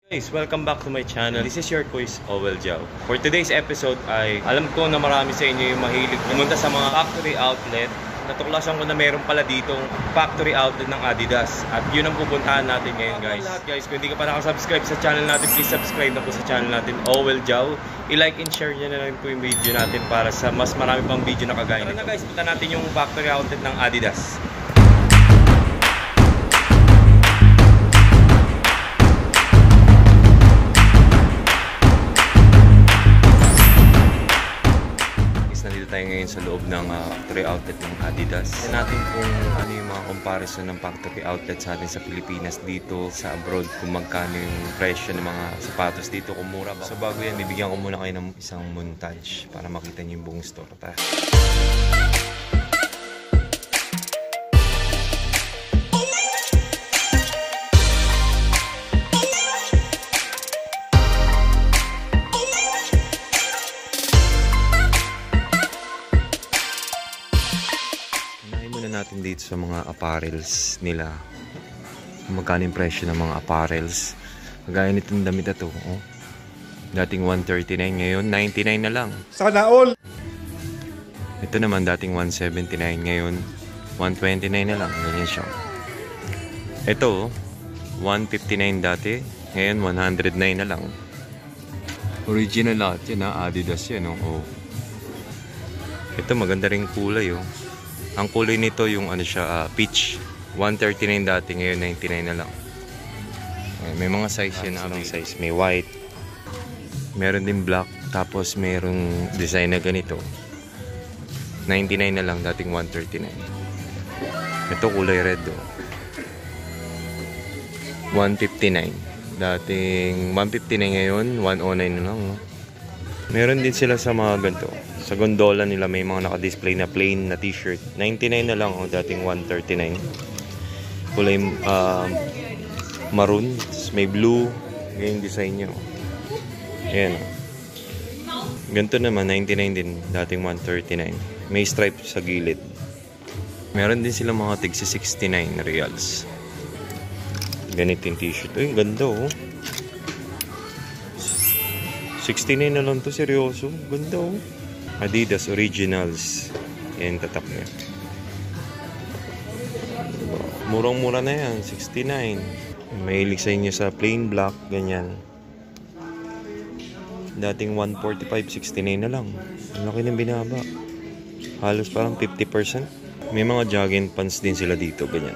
Guys, welcome back to my channel. This is your quiz, Owel Jao. For today's episode ay alam ko na marami sa inyo yung mahilig pumunta sa mga factory outlet. Natuklasan ko na meron pala ditong factory outlet ng Adidas. At yun ang pupuntahan natin ngayon, guys. Guys, kung hindi ka pa nakasubscribe sa channel natin, please subscribe na po sa channel natin, Owel Jao. I-like and share nyo na rin po yung video natin para sa mas marami pang video na kagaya nito. Tara na guys, punta natin yung factory outlet ng Adidas. Nandito tayo ngayon sa loob ng factory outlet ng Adidas. Tignan natin kung ano yung mga comparison ng factory outlet sa atin sa Pilipinas dito sa abroad, kung magkano yung presyo ng mga sapatos dito, kung mura ba. So bago yan, bibigyan ko muna kayo ng isang montage para makita nyo yung buong store. Tara. Natin dito sa mga apparels nila, magkano yung presyo ng mga apparels. Kagaya nitong damit na to, oh. Dating 139, ngayon 99 na lang. Sana all! Ito naman dating 179, ngayon 129 na lang. Ganyan siya. Ito 159 dati, ngayon 109 na lang. Original lahat yan, Adidas yan, oh. Ito maganda ring kulay, oh. Ang kulay nito yung ano siya, peach. 139 dati, ngayon 99 na lang. May mga size yan, anong size. May white. Meron din black. Tapos merong design na ganito. 99 na lang, dating 139. Ito kulay red, oh. 159. Dating 159 ngayon, 109 na lang, oh. Meron din sila sa mga ganito. Sa gondola nila may mga naka-display na plain na t-shirt. 99 na lang, oh, dating 139. Kulay maroon, may blue, ganyan design niya. Ayan. Ganito naman, 99 din, dating 139. May stripe sa gilid. Meron din sila mga tigsi 69 reals. Ganito yung t-shirt. Uy, ganda, oh. 69 na lang to, seryoso. Ganda, oh. Adidas Originals. Yan tatak niya. Murang-mura na yan. 69. Mahilig sa inyo sa plain black. Ganyan. Dating 145, 69 na lang. Ang laki ng binaba. Halos parang 50%. May mga jogging pants din sila dito. Ganyan.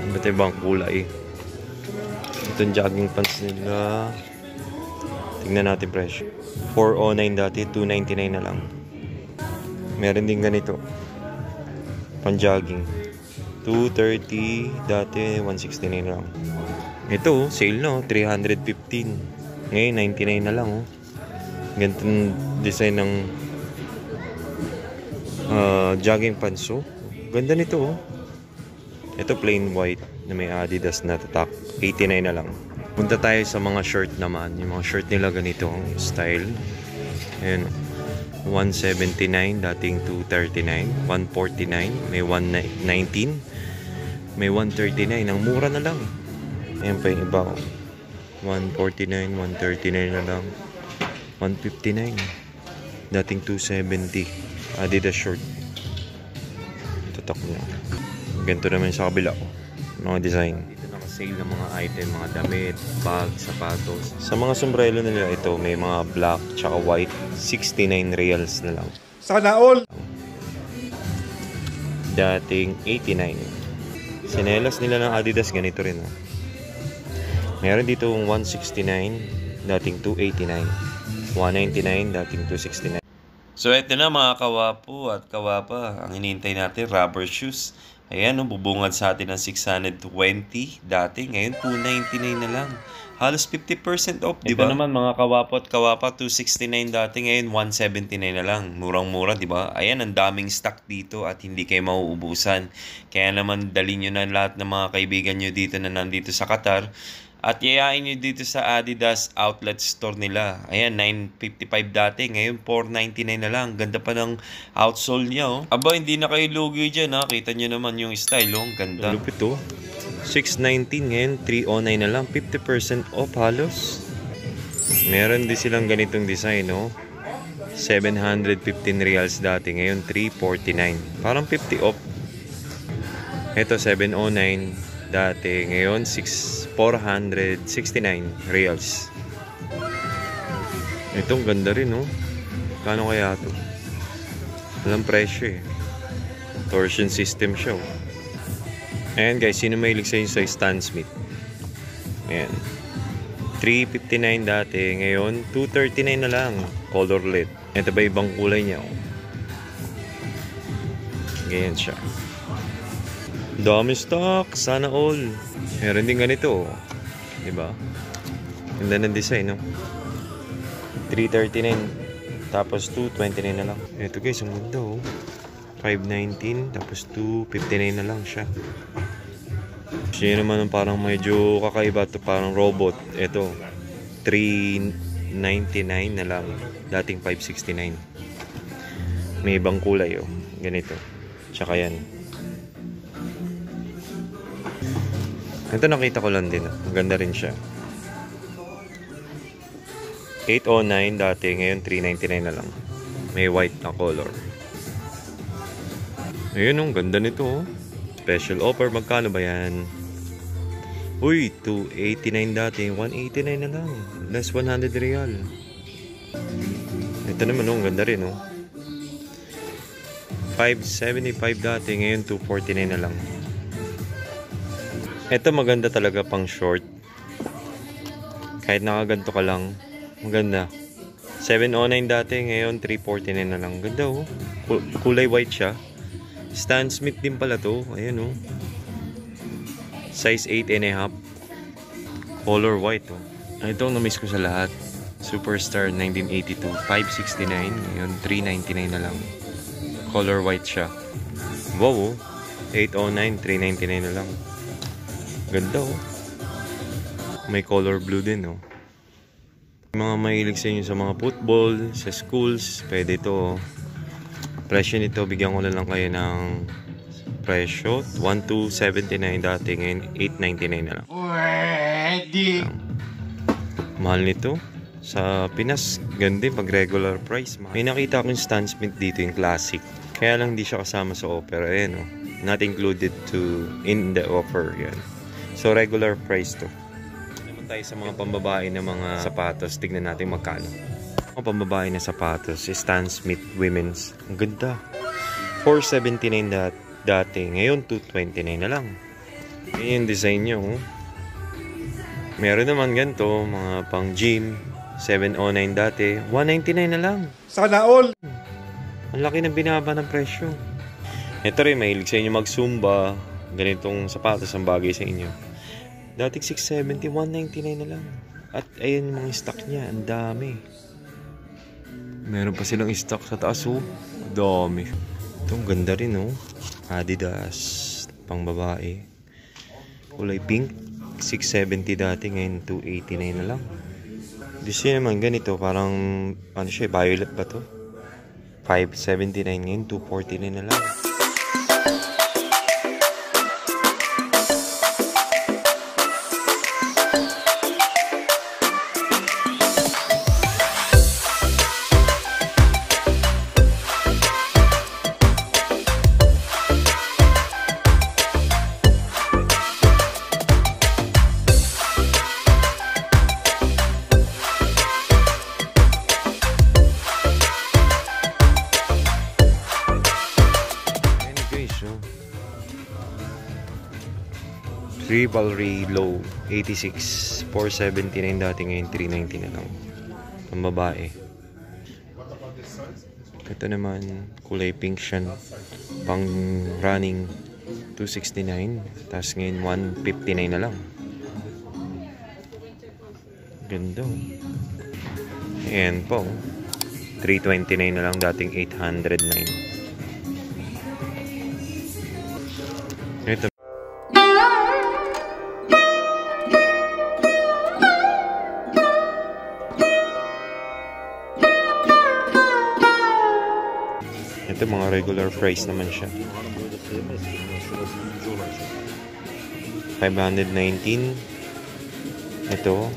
Iba't ibang kulay. Itong jogging pants nila. Tingnan natin presyo. 409 dati, 299 na lang. Meron din ganito. Pan-jogging. 230 dati, 169 na lang. Ito, sale na, 315. Ngayon, 99 na lang, oh. Ganitong design ng jogging pants, oh. Ganda nito, oh. Ito plain white na may Adidas na tatak. 89 na lang. Punta tayo sa mga shirt naman. Yung mga shirt nila ganito ang style. Ayan. 179, dating 239. 149, may 119. May 139. Ang mura na lang. Ayan pa yung iba. 149, 139 na lang. 159. Dating 270. Adidas short. Tatak niya. Ganito naman sa kabila. Mga design. Sale ng mga item, mga damit, bag, sapatos. Sa mga sombrero nila ito, may mga black tsaka white. 69 reals na lang. Sana all! Dating 89. Sinelas nila ng Adidas, ganito rin. Oh. Meron dito 169, dating 289. 199, dating 269. So ito na mga kawapo at kawapa. Ang hinihintay natin, rubber shoes. Ayan, bubungad sa atin ng 620 dati. Ngayon, 299 na lang. Halos 50% off, di ba? Ito naman mga kawapo at kawapa, 269 dati. Ngayon, 179 na lang. Murang-mura, di ba? Ayan, ang daming stock dito at hindi kayo mauubusan. Kaya naman, dali nyo na lahat ng mga kaibigan nyo dito na nandito sa Qatar. At yayain nyo dito sa Adidas outlet store nila. Ayan, 955 dati. Ngayon, 499 na lang. Ganda pa ng outsole niya, oh. Aba, hindi na kayo lugi dyan, ha. Kita nyo naman yung style, oh. Ganda. Lupit, oh. 619 ngayon, 309 na lang. 50% off halos. Meron din silang ganitong design, no? 715 reals dati, ngayon 349. Parang 50 off. Ito 709 dati, ngayon 469 reals. Itong ganda rin, no? Kano kaya ito? Walang presyo eh. Torsion system siya. Ayan guys, sino mahilig sa inyo sa Stan Smith? Ayan. 359 dati, ngayon 239 na lang. Color LED. Ito ba ibang kulay niya? Ganyan siya. Dami stock, sana all. Meron din ganito, diba? Ganda ng design, no? 339 tapos 229 na lang. Ito guys, ang ganda, oh. 519 tapos 259 na lang siya. Siya naman parang medyo kakaiba to, parang robot. Ito 399 na lang, dating 569. May ibang kulay, oh. Ganito. Tsaka yan. Ito nakita ko lang din. Ang ganda rin siya. 809 dati, ngayon 399 na lang. May white na color. Ayun, ang ganda nito, oh. Special offer, magkano ba yan? Uy, 289 dati, 189 na lang. Less 100 real. Ito naman, oh, ang ganda rin, oh. 575 dati, ngayon 249 na lang. Ito maganda talaga pang short. Kahit nakaganto ka lang, maganda. 709 dati, ngayon 349 na lang. Ganda, oh. Kulay white siya. Stan Smith din pala to. Ayan, oh. Size 8.5. Color white, oh. Ito ang na-miss ko sa lahat. Superstar 1982. 569. Ngayon 399 na lang. Color white siya. Wow, oh. 809, 399 na lang. Ganda, oh. May color blue din, oh. Mga mahilig sa inyo sa mga football, sa schools, pwede ito, oh. Presyo nito, bigyan ko na lang kayo ng presyo. 1,279 dati, ngayon 899 na lang. Pwede. Mahal nito. Sa Pinas, ganda pag regular price. May nakita akong Stan Smith dito, yung classic. Kaya lang di siya kasama sa offer. Ayan, oh. Not included in the offer. Yan. So, regular price to. Naman tayo sa mga pambabae na mga sapatos. Tignan natin magkano. Mga pambabae na sapatos. Stan Smith Women's. Ang ganda. 479 dati. Ngayon, 229 na lang. Yan yung design nyo. Meron naman ganito. Mga pang gym. 709 dati. 199 na lang. Sana all! Ang laki ng binaba ng presyo. Ito rin, mahilig sa inyo mag-zumba. Ganitong sapatos ang bagay sa inyo. Dating 670, 199 na lang. At ayun yung mga stock niya, ang dami. Meron pa silang stock sa taas, oh. Dami. Itong ganda rin, oh. Adidas, pang babae. Kulay pink, 670 dati, ngayon 289 na lang. Design naman ganito, parang, ano siya, violet ba to? 579 ngayon, 249 na lang. Rivalry Low 86, 479 dati, ngayon 390 na lang. Ang babae. Ito naman kulay pink siya, pang running, 269, tapos ngayon 159 na lang. Ganda. Ayan po, 329 na lang, dating 809. Ito. Ito mga regular price naman siya. 519. Ito,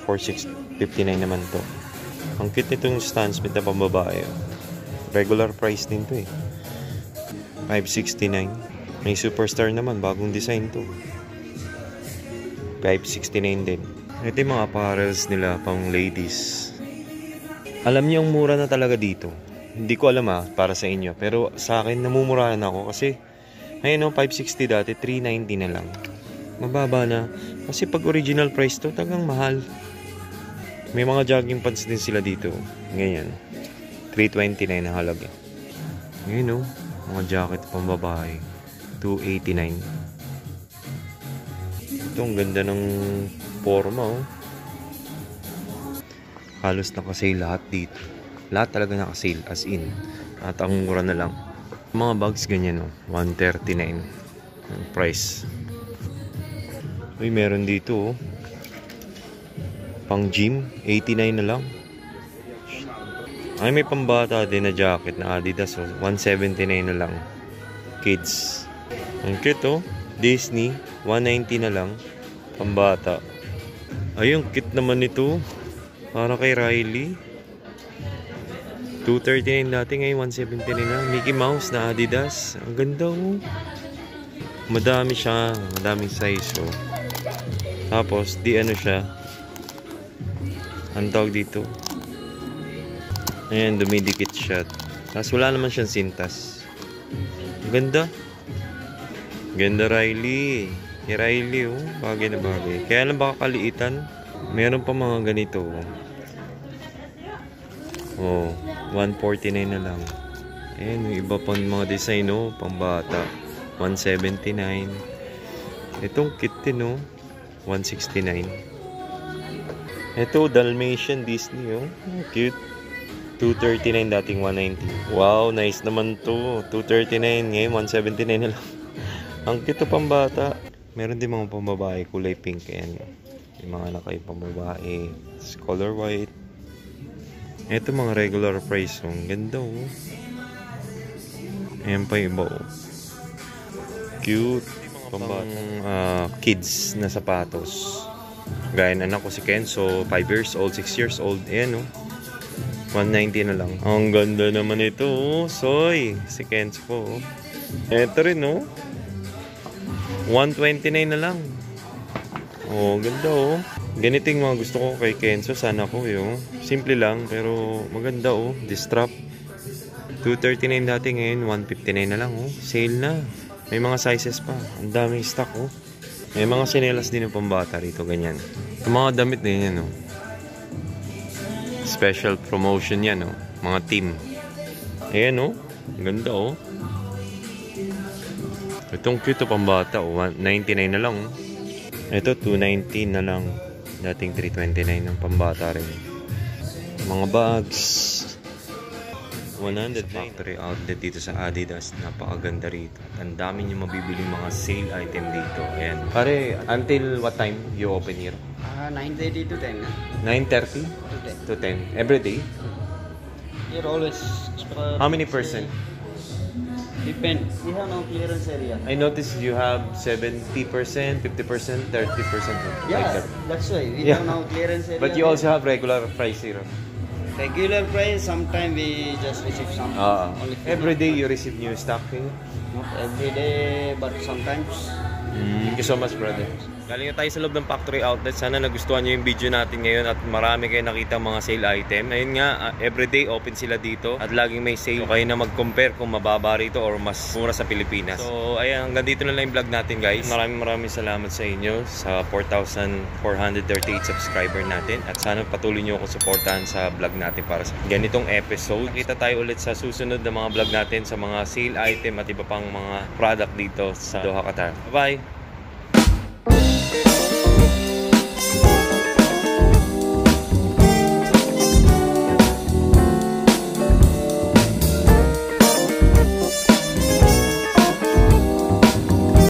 4659 naman to. Ang cute nitong Stan Smith na pambabae. Regular price din to eh. 569. May Superstar naman, bagong design to. 569 din. Ito yung mga apparels nila pang ladies. Alam niyo ang mura na talaga dito. Hindi ko alam para sa inyo. Pero sa akin, namumurahan ako kasi ayun 560 dati, 390 na lang. Mababa na. Kasi pag original price to, tagang mahal. May mga jogging pants din sila dito. Ganyan. 329 na halaga. Ngayon mga jacket pang babae. 289. Ito, ang ganda ng forma Halos nakasale lahat dito. Lahat talaga nakasale, as in. At ang mura na lang. Mga bags ganyan 139 ang price. Uy, meron dito pang gym, 89 na lang. Ay, may pambata din na jacket na Adidas 179 na lang. Kids. Ang cute Disney, 190 na lang. Pambata. Ay, ang cute naman nito. Para kay Riley. 239 dati, ngayon 179 na. Mickey Mouse na Adidas. Ang ganda Madami siya. Madaming size Tapos, siya. Ang tawag dito. Ayan, dumidikit siya. Tapos wala naman siyang sintas. Ang ganda. Ganda Riley. Riley bagay na bagay. Kaya lang baka kaliitan. Meron pa mga ganito 149 na lang. Ayan, yung iba pang mga design pambata. 179. Itong kit din 169. Ito, Dalmatian Disney cute. 239 dating 190. Wow, nice naman to. 239 ngayon 179 na lang. Ang cute pambata. Meron din mga pambabae kulay pink. Ayan. Yung mga nakay pambabae. Color white. Ito mga regular price Ang ganda Ayan pa yung iba Cute. Pambata. Kids na sapatos. Gaya ng anak ko si Kenzo, 5 years old, 6 years old. Ayan 190 na lang. Ang ganda naman ito Soy, si Kenzo ko Ito rin 129 na lang. Ganda Ganito yung mga gusto ko kay Kenzo. Sana ko simple lang pero maganda Distrap. 239 dati, ngayon 159 na lang Sale na. May mga sizes pa. Ang daming stock May mga sinelas din ng pambata rito, ganyan. Yung mga damit na yan Special promotion yan Mga team. Ayan ganda Itong cute pambata 199 na lang Ito 219 na lang. Dating 329 ng pambata rin. Mga bags 109 factory outlet dito sa Adidas. Napakaganda rito. Ang dami nyo mabibiling mga sale item dito. Ayan. Pare, until what time you open here? 9:30 to 10. 9:30 to 10. Every day? Here always. How many percent? Depend. We have no clearance area. I noticed you have 70%, 50%, 30%. Yeah, like that. that's why. We Yeah. have no clearance area. But you also have regular price here. Regular price, sometimes we just receive some. Only Every day you receive new stock here? Not every day, but sometimes. Thank you so much, brother. Galing na tayo sa loob ng factory outlet. Sana nagustuhan nyo yung video natin ngayon at marami kayo nakita mga sale item. Ayun nga, everyday open sila dito at laging may sale. So, kayo na mag-compare kung mababa rito or mas mura sa Pilipinas. So ayan, hanggang dito na lang yung vlog natin, guys. Maraming salamat sa inyo sa 4,438 subscriber natin. At sana patuloy nyo akong supportahan sa vlog natin para sa ganitong episode. Kita tayo ulit sa susunod na mga vlog natin sa mga sale item at iba pang mga product dito sa Doha, Qatar. Bye-bye!